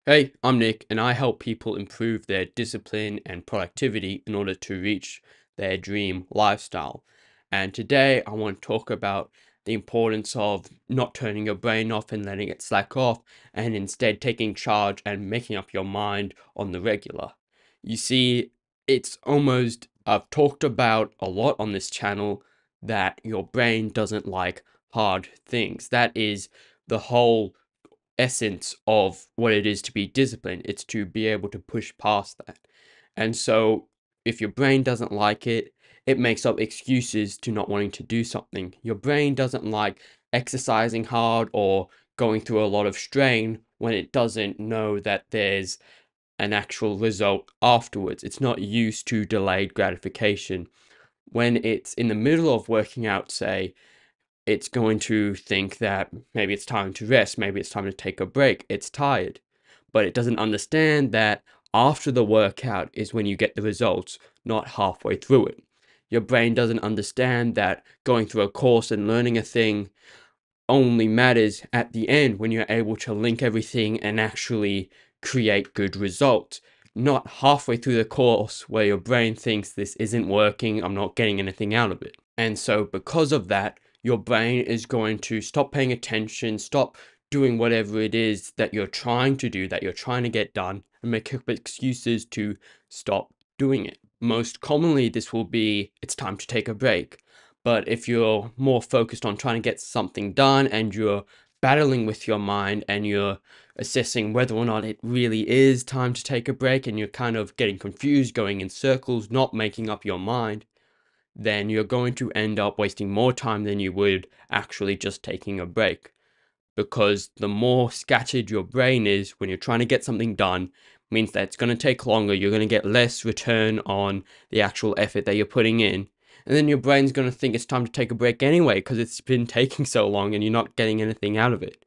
Hey, I'm Nick, and I help people improve their discipline and productivity in order to reach their dream lifestyle. And today I want to talk about the importance of not turning your brain off and letting it slack off, and instead taking charge and making up your mind on the regular. You see, I've talked about a lot on this channel that your brain doesn't like hard things. That is the whole essence of what it is to be disciplined. It's to be able to push past that. And so if your brain doesn't like it, it makes up excuses to not wanting to do something. Your brain doesn't like exercising hard or going through a lot of strain when it doesn't know that there's an actual result afterwards. It's not used to delayed gratification. When it's in the middle of working out, say, it's going to think that maybe it's time to rest, maybe it's time to take a break, it's tired. But it doesn't understand that after the workout is when you get the results, not halfway through it. Your brain doesn't understand that going through a course and learning a thing only matters at the end when you're able to link everything and actually create good results. Not halfway through the course where your brain thinks this isn't working, I'm not getting anything out of it. And so because of that, your brain is going to stop paying attention, stop doing whatever it is that you're trying to do, that you're trying to get done, and make up excuses to stop doing it. Most commonly, this will be, it's time to take a break. But if you're more focused on trying to get something done and you're battling with your mind and you're assessing whether or not it really is time to take a break and you're kind of getting confused, going in circles, not making up your mind, then you're going to end up wasting more time than you would actually just taking a break. Because the more scattered your brain is when you're trying to get something done, means that it's going to take longer, you're going to get less return on the actual effort that you're putting in. And then your brain's going to think it's time to take a break anyway because it's been taking so long and you're not getting anything out of it.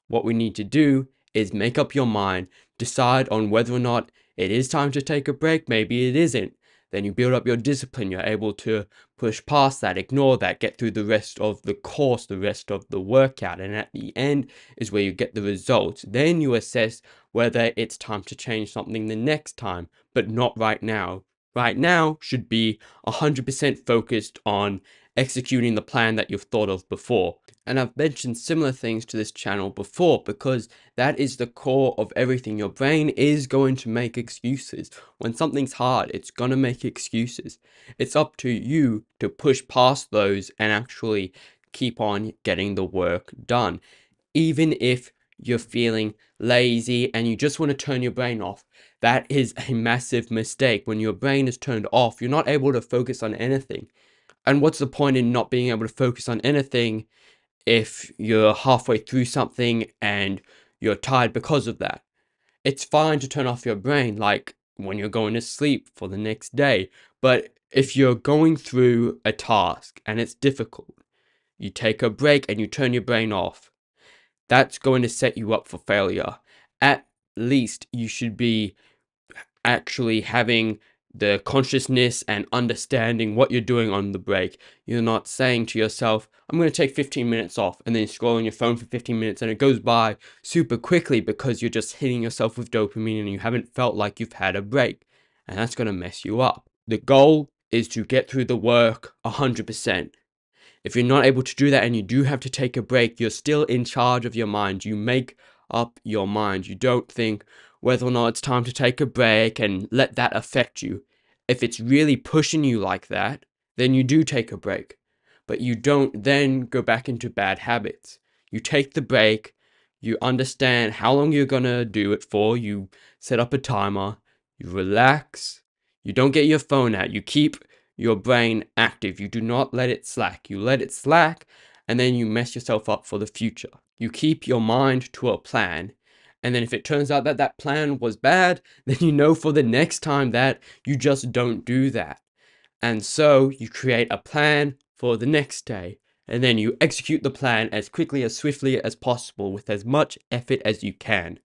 What we need to do is make up your mind, decide on whether or not it is time to take a break, maybe it isn't. Then you build up your discipline, you're able to push past that, ignore that, get through the rest of the course, the rest of the workout, and at the end is where you get the results. Then you assess whether it's time to change something the next time, but not right now. Right now should be 100% focused on executing the plan that you've thought of before. And I've mentioned similar things to this channel before because that is the core of everything. Your brain is going to make excuses. When something's hard, it's going to make excuses. It's up to you to push past those and actually keep on getting the work done. Even if you're feeling lazy and you just want to turn your brain off, that is a massive mistake. When your brain is turned off, you're not able to focus on anything. And what's the point in not being able to focus on anything if you're halfway through something and you're tired because of that? It's fine to turn off your brain, like when you're going to sleep for the next day. But if you're going through a task and it's difficult, you take a break and you turn your brain off, that's going to set you up for failure. At least you should be actually having the consciousness and understanding what you're doing on the break. You're not saying to yourself, I'm going to take 15 minutes off and then scroll on your phone for 15 minutes and it goes by super quickly because you're just hitting yourself with dopamine and you haven't felt like you've had a break. And that's going to mess you up. The goal is to get through the work 100%. If you're not able to do that and you do have to take a break, you're still in charge of your mind. You make up your mind. You don't think whether or not it's time to take a break and let that affect you. If it's really pushing you like that, then you do take a break. But you don't then go back into bad habits. You take the break, you understand how long you're gonna do it for, you set up a timer, you relax, you don't get your phone out, you keep your brain active. You do not let it slack. You let it slack and then you mess yourself up for the future. You keep your mind to a plan. And then if it turns out that that plan was bad, then you know for the next time that you just don't do that. And so you create a plan for the next day. And then you execute the plan as quickly, as swiftly as possible with as much effort as you can.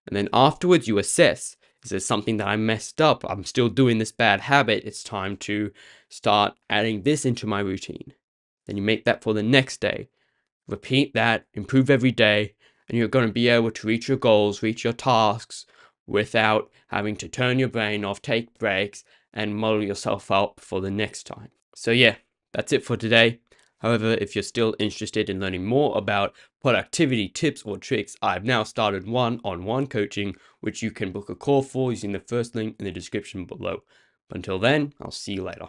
And then afterwards you assess, is there something that I messed up? I'm still doing this bad habit. It's time to start adding this into my routine. Then you make that for the next day. Repeat that, improve every day and you're going to be able to reach your goals, reach your tasks without having to turn your brain off, take breaks, and model yourself up for the next time. So yeah, that's it for today. However, if you're still interested in learning more about productivity tips or tricks, I've now started one-on-one coaching, which you can book a call for using the first link in the description below. But until then, I'll see you later.